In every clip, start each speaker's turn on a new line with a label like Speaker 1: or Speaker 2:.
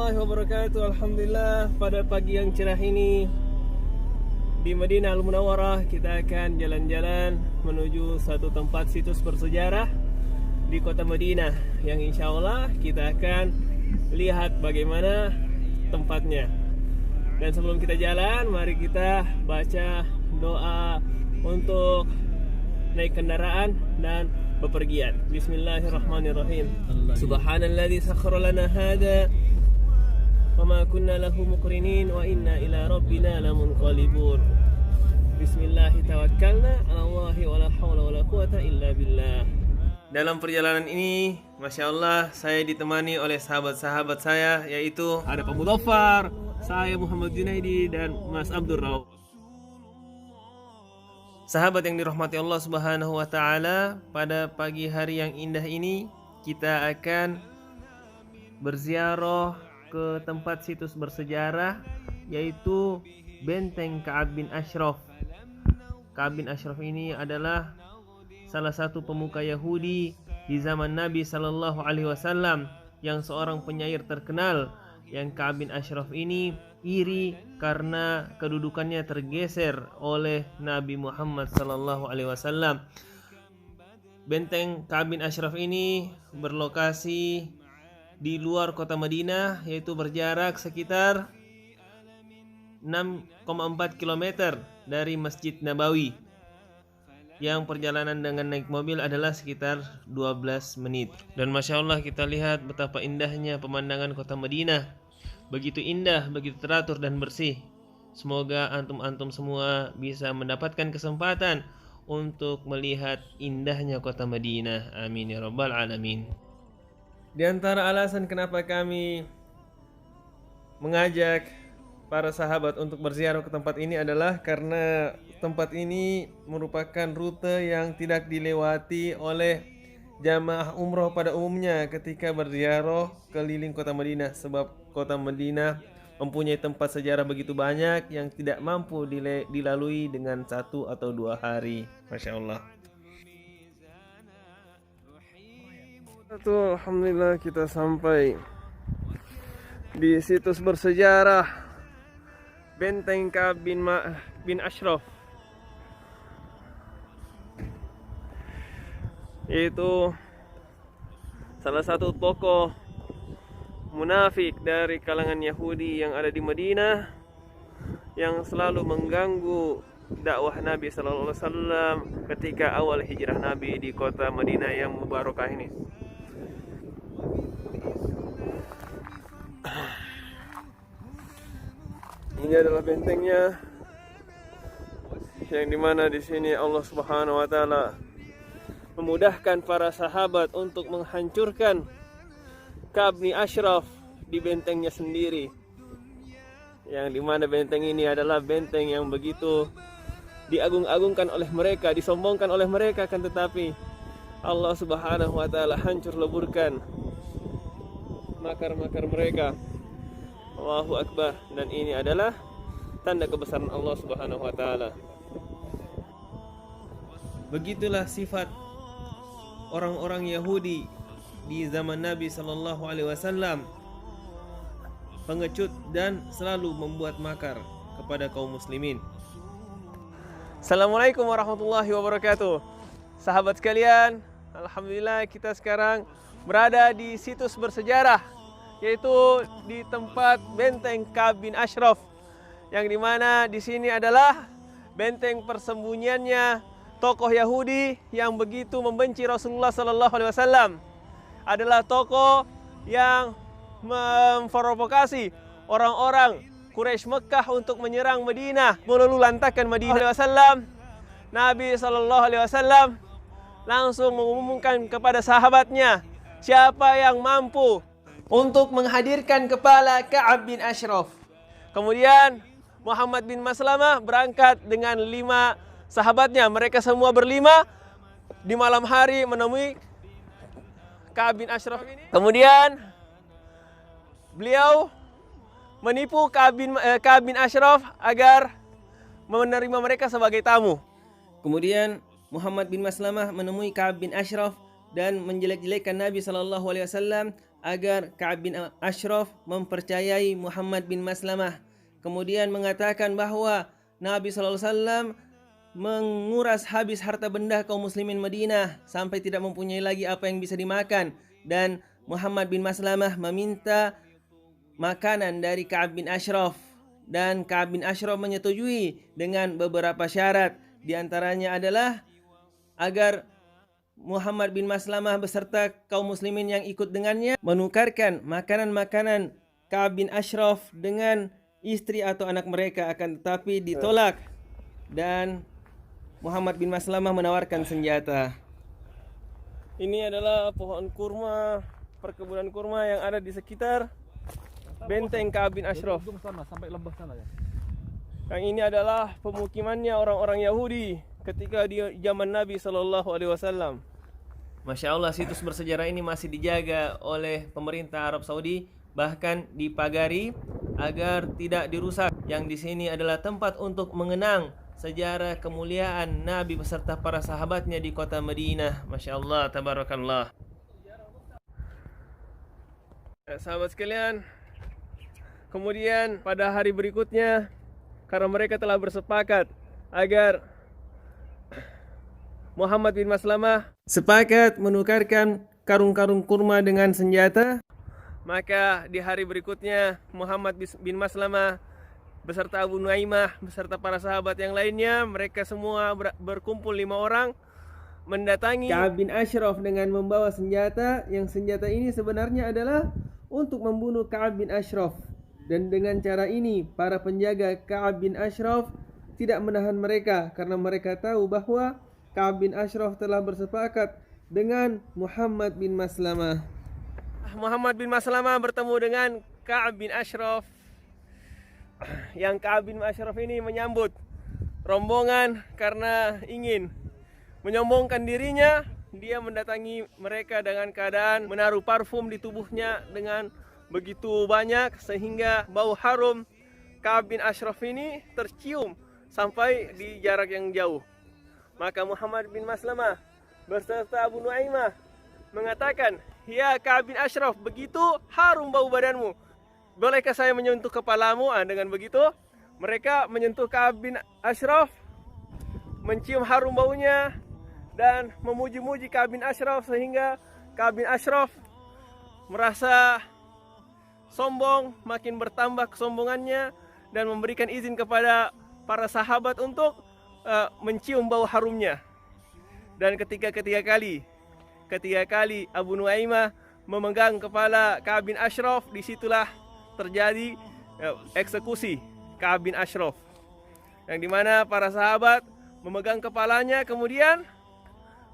Speaker 1: warahmatullahi wabarakatuh. Alhamdulillah, pada pagi yang cerah ini di Madinah Al-Munawwarah kita akan jalan-jalan menuju satu tempat situs bersejarah di kota Madinah yang insya Allah kita akan lihat bagaimana tempatnya. Dan sebelum kita jalan, mari kita baca doa untuk naik kendaraan dan bepergian. Bismillahirrahmanirrahim. Subhanalladzi sakhkhara lana hada wa ma kunna lahu muqrinin wa inna ila rabbina lamunqalibun. Bismillah tawakkalna 'ala Allahi wa la haula wa la quwata illa billah. Dalam perjalanan ini, Masya Allah, saya ditemani oleh sahabat-sahabat saya, yaitu ada Pak Mudhaffar, saya Muhammad Junaidi, dan Mas Abdur Rauf. Sahabat yang dirahmati Allah Subhanahu wa taala, pada pagi hari yang indah ini kita akan berziarah ke tempat situs bersejarah, yaitu Benteng Ka'ab bin Ashraf. Ka'ab bin Ashraf ini adalah salah satu pemuka Yahudi di zaman Nabi Sallallahu Alaihi Wasallam, yang seorang penyair terkenal. Yang Ka'ab bin Ashraf ini iri karena kedudukannya tergeser oleh Nabi Muhammad Sallallahu Alaihi Wasallam. Benteng Ka'ab bin Ashraf ini berlokasi di luar kota Madinah, yaitu berjarak sekitar 6,4 km dari Masjid Nabawi, yang perjalanan dengan naik mobil adalah sekitar 12 menit. Dan Masya Allah, kita lihat betapa indahnya pemandangan kota Madinah. Begitu indah, begitu teratur dan bersih. Semoga antum-antum semua bisa mendapatkan kesempatan untuk melihat indahnya kota Madinah. Amin ya rabbal alamin. Di antara alasan kenapa kami mengajak para sahabat untuk berziarah ke tempat ini adalah karena tempat ini merupakan rute yang tidak dilewati oleh jamaah umroh pada umumnya ketika berziarah keliling kota Madinah, sebab kota Madinah mempunyai tempat sejarah begitu banyak yang tidak mampu dilalui dengan 1 atau 2 hari. Masya Allah. Alhamdulillah, kita sampai di situs bersejarah Benteng Ka'ab bin Ashraf, yaitu salah satu tokoh munafik dari kalangan Yahudi yang ada di Madinah, yang selalu mengganggu dakwah Nabi Sallallahu Alaihi Wasallam ketika awal hijrah Nabi di kota Madinah yang mubarakah ini. Ini adalah bentengnya, yang dimana di sini Allah Subhanahu Wa Taala memudahkan para sahabat untuk menghancurkan Ka'ab bin Ashraf di bentengnya sendiri, yang dimana benteng ini adalah benteng yang begitu diagung-agungkan oleh mereka, disombongkan oleh mereka, kan tetapi Allah Subhanahu Wa Taala hancur leburkan makar-makar mereka. Allahu Akbar. Dan ini adalah tanda kebesaran Allah Subhanahu Wa Taala. Begitulah sifat orang-orang Yahudi di zaman Nabi Sallallahu Alaihi Wasallam, pengecut dan selalu membuat makar kepada kaum muslimin. Assalamualaikum warahmatullahi wabarakatuh. Sahabat sekalian, alhamdulillah kita sekarang berada di situs bersejarah, yaitu di tempat Benteng Ka'ab bin Ashraf, yang dimana di sini adalah benteng persembunyiannya tokoh Yahudi yang begitu membenci Rasulullah Sallallahu Alaihi Wasallam. Adalah tokoh yang memprovokasi orang-orang Quraisy Mekah untuk menyerang Madinah, melululantakkan Madinah. Nabi Sallallahu Alaihi Wasallam langsung mengumumkan kepada sahabatnya siapa yang mampu untuk menghadirkan kepala Ka'ab bin Ashraf. Kemudian Muhammad bin Maslamah berangkat dengan 5 sahabatnya. Mereka semua berlima di malam hari menemui Ka'ab bin Ashraf ini. Kemudian beliau menipu Ka'ab bin Ashraf agar menerima mereka sebagai tamu. Kemudian Muhammad bin Maslamah menemui Ka'ab bin Ashraf dan menjelek-jelekkan Nabi Sallallahu Alaihi Wasallam agar Ka'ab bin Ashraf mempercayai Muhammad bin Maslamah. Kemudian mengatakan bahwa Nabi SAW menguras habis harta benda kaum muslimin Madinah sampai tidak mempunyai lagi apa yang bisa dimakan, dan Muhammad bin Maslamah meminta makanan dari Ka'ab bin Ashraf, dan Ka'ab bin Ashraf menyetujui dengan beberapa syarat. Di antaranya adalah agar Muhammad bin Maslamah beserta kaum muslimin yang ikut dengannya menukarkan makanan-makanan Ka'ab bin Ashraf dengan istri atau anak mereka, akan tetapi ditolak, dan Muhammad bin Maslamah menawarkan senjata. Ini adalah pohon kurma, perkebunan kurma yang ada di sekitar benteng Ka'ab bin Ashraf.
Speaker 2: Sampai lembah sana ya.
Speaker 1: Yang ini adalah pemukimannya orang-orang Yahudi ketika di zaman Nabi SAW. Masya Allah, situs bersejarah ini masih dijaga oleh pemerintah Arab Saudi, bahkan dipagari agar tidak dirusak. Yang di sini adalah tempat untuk mengenang sejarah kemuliaan Nabi beserta para sahabatnya di kota Madinah. Masya Allah, tabarakallah. Sahabat sekalian, kemudian pada hari berikutnya, karena mereka telah bersepakat agar Muhammad bin Maslamah sepakat menukarkan karung-karung kurma dengan senjata, maka di hari berikutnya Muhammad bin Maslamah beserta Abu Nuaimah beserta para sahabat yang lainnya, mereka semua berkumpul 5 orang mendatangi Ka'ab bin Ashraf dengan membawa senjata, yang senjata ini sebenarnya adalah untuk membunuh Ka'ab bin Ashraf. Dan dengan cara ini para penjaga Ka'ab bin Ashraf tidak menahan mereka, karena mereka tahu bahwa Ka'ab bin Ashraf telah bersepakat dengan Muhammad bin Maslamah. Muhammad bin Maslamah bertemu dengan Ka'ab bin Ashraf, yang Ka'ab bin Ashraf ini menyambut rombongan karena ingin menyombongkan dirinya. Dia mendatangi mereka dengan keadaan menaruh parfum di tubuhnya dengan begitu banyak sehingga bau harum Ka'ab bin Ashraf ini tercium sampai di jarak yang jauh. Maka Muhammad bin Maslamah beserta Abu Nuaimah mengatakan, "Ya Ka'ab bin Ashraf, begitu harum bau badanmu, bolehkah saya menyentuh kepalamu?" Dengan begitu mereka menyentuh Ka'ab bin Ashraf, mencium harum baunya dan memuji-muji Ka'ab bin Ashraf, sehingga Ka'ab bin Ashraf merasa sombong, makin bertambah kesombongannya, dan memberikan izin kepada para sahabat untuk mencium bau harumnya. Dan ketiga kali Abu Nuaimah memegang kepala Ka'ab bin Ashraf, disitulah terjadi eksekusi Ka'ab bin Ashraf, yang dimana para sahabat memegang kepalanya kemudian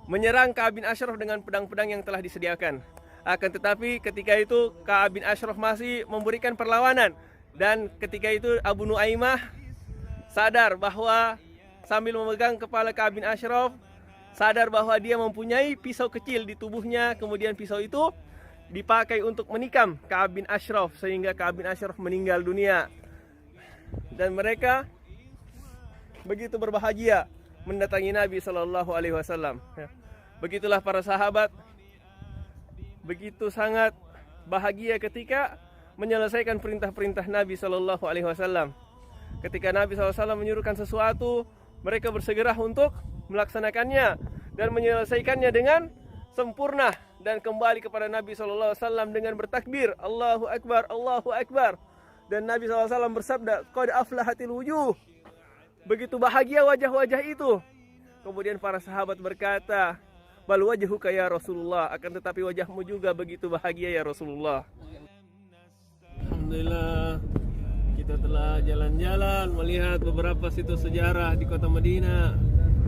Speaker 1: menyerang Ka'ab bin Ashraf dengan pedang-pedang yang telah disediakan. Akan tetapi ketika itu Ka'ab bin Ashraf masih memberikan perlawanan, dan ketika itu Abu Nuaimah sadar bahwa sambil memegang kepala Ka'ab bin Ashraf, sadar bahwa dia mempunyai pisau kecil di tubuhnya, kemudian pisau itu dipakai untuk menikam Ka'ab bin Ashraf sehingga Ka'ab bin Ashraf meninggal dunia. Dan mereka begitu berbahagia mendatangi Nabi SAW. Begitulah para sahabat begitu sangat bahagia ketika menyelesaikan perintah-perintah Nabi SAW. Ketika Nabi SAW menyuruhkan sesuatu, mereka bersegera untuk melaksanakannya dan menyelesaikannya dengan sempurna, dan kembali kepada Nabi SAW dengan bertakbir, Allahu Akbar, Allahu Akbar. Dan Nabi SAW bersabda, "Qad aflahatil wujuh." Begitu bahagia wajah-wajah itu. Kemudian para sahabat berkata, "Bal wajhuka ya Rasulullah," akan tetapi wajahmu juga begitu bahagia ya Rasulullah. Alhamdulillah, kita telah jalan-jalan melihat beberapa situs sejarah di kota Madinah.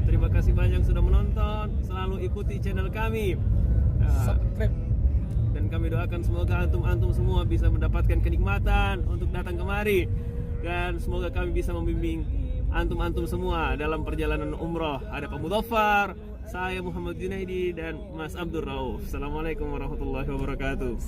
Speaker 1: Terima kasih banyak sudah menonton. Selalu ikuti channel kami. Subscribe. Dan kami doakan semoga antum-antum semua bisa mendapatkan kenikmatan untuk datang kemari, dan semoga kami bisa membimbing antum-antum semua dalam perjalanan umrah. Ada Pak Mudhaffar, saya Muhammad Junaidi, dan Mas Abdul Rauf. Assalamualaikum warahmatullahi wabarakatuh.